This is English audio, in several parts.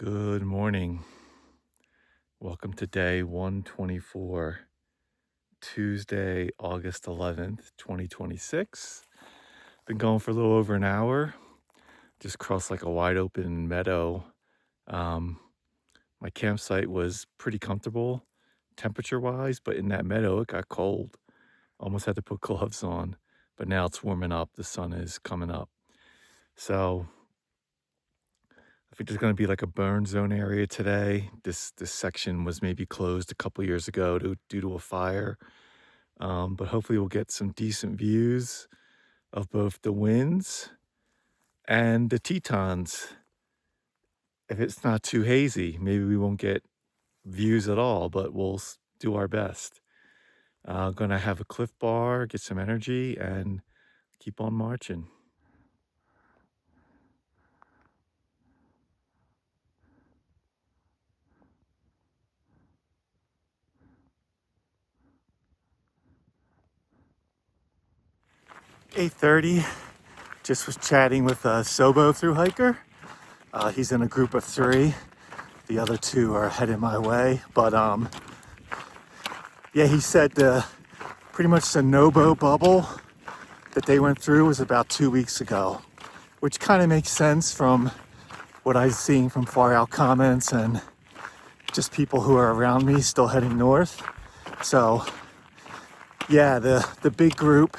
Good morning. Welcome to day 124, Tuesday, August 11th, 2026. Been going for a little over an hour. Just crossed like a wide open meadow. Um, my campsite was pretty comfortable temperature wise, but in that meadow, it got cold. Almost had to put gloves on, but now it's warming up. The sun is coming up. So I think there's going to be like a burn zone area today. This section was maybe closed a couple years ago due to a fire, but hopefully we'll get some decent views of both the winds and the Tetons. If it's not too hazy, maybe we won't get views at all, but we'll do our best. Gonna have a Cliff Bar, get some energy, and keep on marching. "8:30, just was chatting with a Sobo thru-hiker. He's in a group of 3. The other 2 are headed my way, but yeah, he said pretty much the no-bow bubble that they went through was about 2 weeks ago, which kind of makes sense from what I've seen from far out comments and just people who are around me still heading north. So yeah, the big group,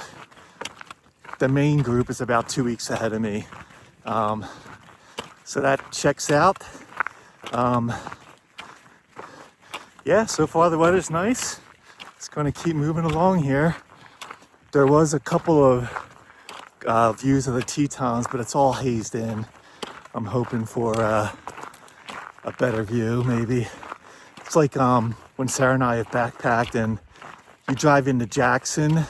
the main group, is about 2 weeks ahead of me. So that checks out. Yeah, so far the weather's nice. It's going to keep moving along here. There was a couple of views of the Tetons, but it's all hazed in. I'm hoping for a better view, maybe. It's like when Sarah and I have backpacked and you drive into Jackson,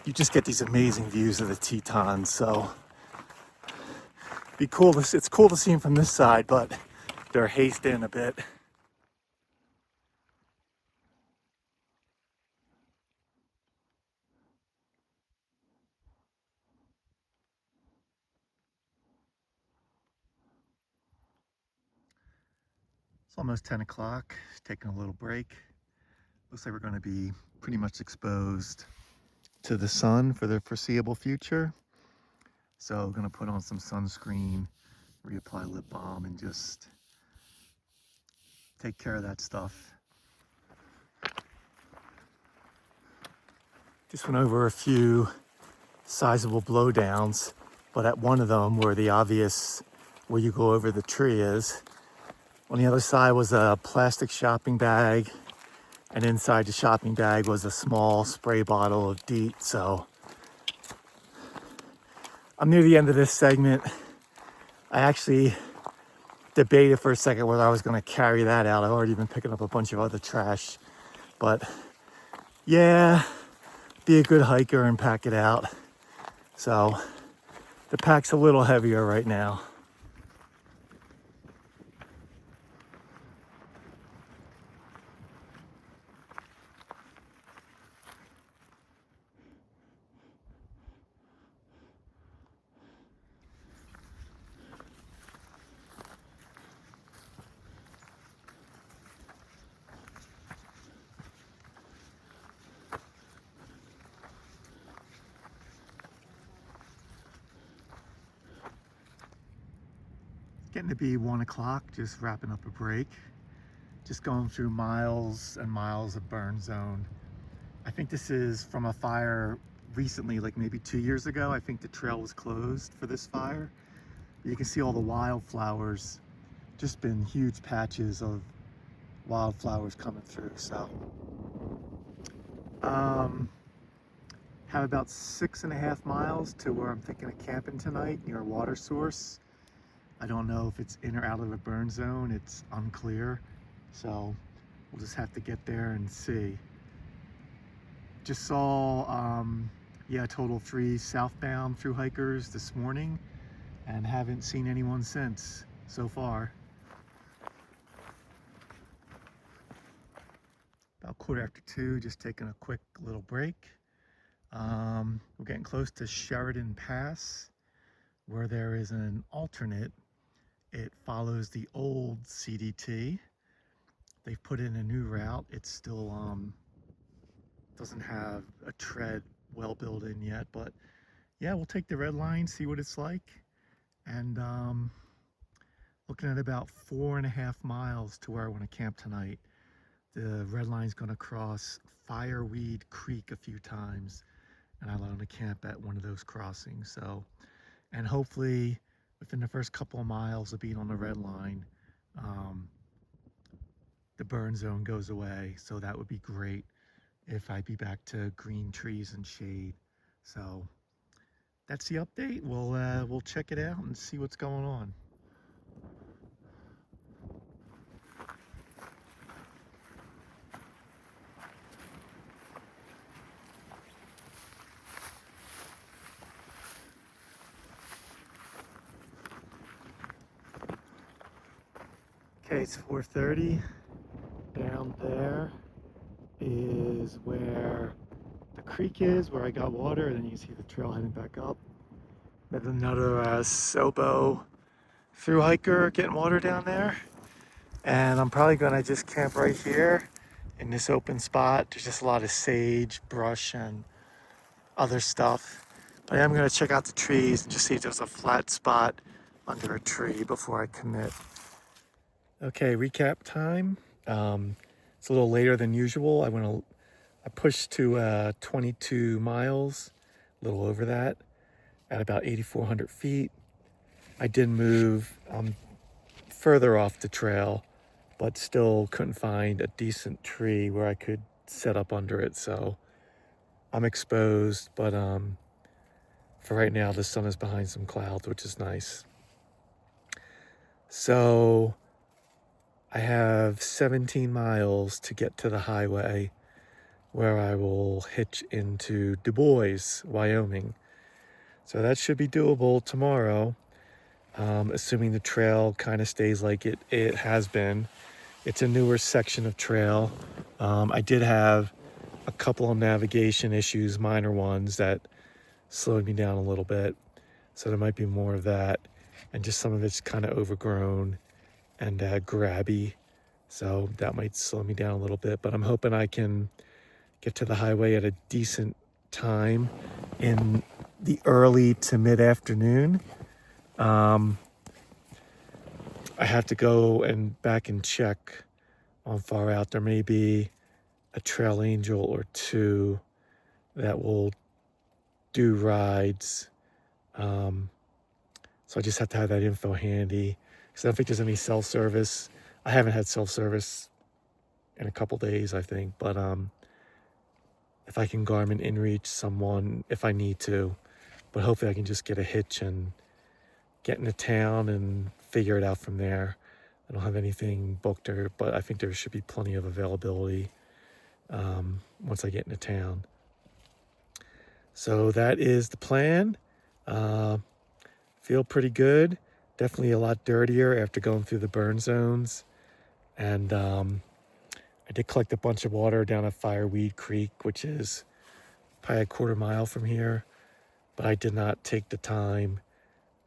you just get these amazing views of the Tetons. So it's cool to see them from this side, but they're hazed in a bit. It's almost 10 o'clock, taking a little break. Looks like we're going to be pretty much exposed to the sun for the foreseeable future. So I'm going to put on some sunscreen, reapply lip balm, and just take care of that stuff. Just went over a few sizable blowdowns, but at one of them where the obvious, where you go over the tree is, on the other side was a plastic shopping bag, and inside the shopping bag was a small spray bottle of DEET. So I'm near the end of this segment. I actually debated for a second whether I was going to carry that out. I've already been picking up a bunch of other trash, but yeah, be a good hiker and pack it out. So the pack's a little heavier right now. Getting to be 1 o'clock, just wrapping up a break. Just going through miles and miles of burn zone. I think this is from a fire recently, like maybe 2 years ago. I think the trail was closed for this fire. You can see all the wildflowers, just been huge patches of wildflowers coming through. So have about 6.5 miles to where I'm thinking of camping tonight, near a water source. I don't know if it's in or out of a burn zone. It's unclear. So we'll just have to get there and see. Just saw, yeah, a total of 3 Southbound thru-hikers this morning and haven't seen anyone since so far. About 2:15, just taking a quick little break. We're getting close to Sheridan Pass, where there is an alternate It follows the old CDT. They've put in a new route. It still doesn't have a tread well built in yet, but yeah, we'll take the red line, see what it's like. And looking at about 4.5 miles to where I want to camp tonight. The red line's going to cross Fireweed Creek a few times, and I want to camp at one of those crossings. So, and hopefully within the first couple of miles of being on the red line, the burn zone goes away. So that would be great if I'd be back to green trees and shade. So that's the update. We'll check it out and see what's going on. Okay, it's 4:30. Down there is where the creek is, where I got water, and then you see the trail heading back up. There's another Sobo thru-hiker getting water down there. And I'm probably gonna just camp right here in this open spot. There's just a lot of sage, brush, and other stuff. But I am gonna check out the trees and just see if there's a flat spot under a tree before I commit. Okay, recap time. It's a little later than usual. I pushed to 22 miles, a little over that, at about 8,400 feet. I did move further off the trail, but still couldn't find a decent tree where I could set up under it. So I'm exposed, but for right now, the sun is behind some clouds, which is nice. So I have 17 miles to get to the highway where I will hitch into Du Bois, Wyoming. So that should be doable tomorrow, assuming the trail kind of stays like it has been. It's a newer section of trail. I did have a couple of navigation issues, minor ones, that slowed me down a little bit. So there might be more of that. And just some of it's kind of overgrown and grabby. So that might slow me down a little bit. But I'm hoping I can get to the highway at a decent time in the early to mid-afternoon. I have to go and back and check on far out. There may be a trail angel or two that will do rides. So I just have to have that info handy because I don't think there's any cell service. I haven't had cell service in a couple days, I think, but if I can Garmin inReach someone if I need to, but hopefully I can just get a hitch and get into town and figure it out from there. I don't have anything booked, but I think there should be plenty of availability once I get into town. So that is the plan. Feel pretty good. Definitely a lot dirtier after going through the burn zones. And I did collect a bunch of water down at Fireweed Creek, which is probably a quarter mile from here. But I did not take the time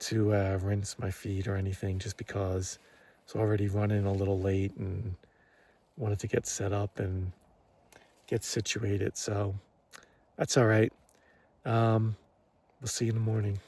to rinse my feet or anything just because I was already running a little late and wanted to get set up and get situated. So that's all right. We'll see you in the morning.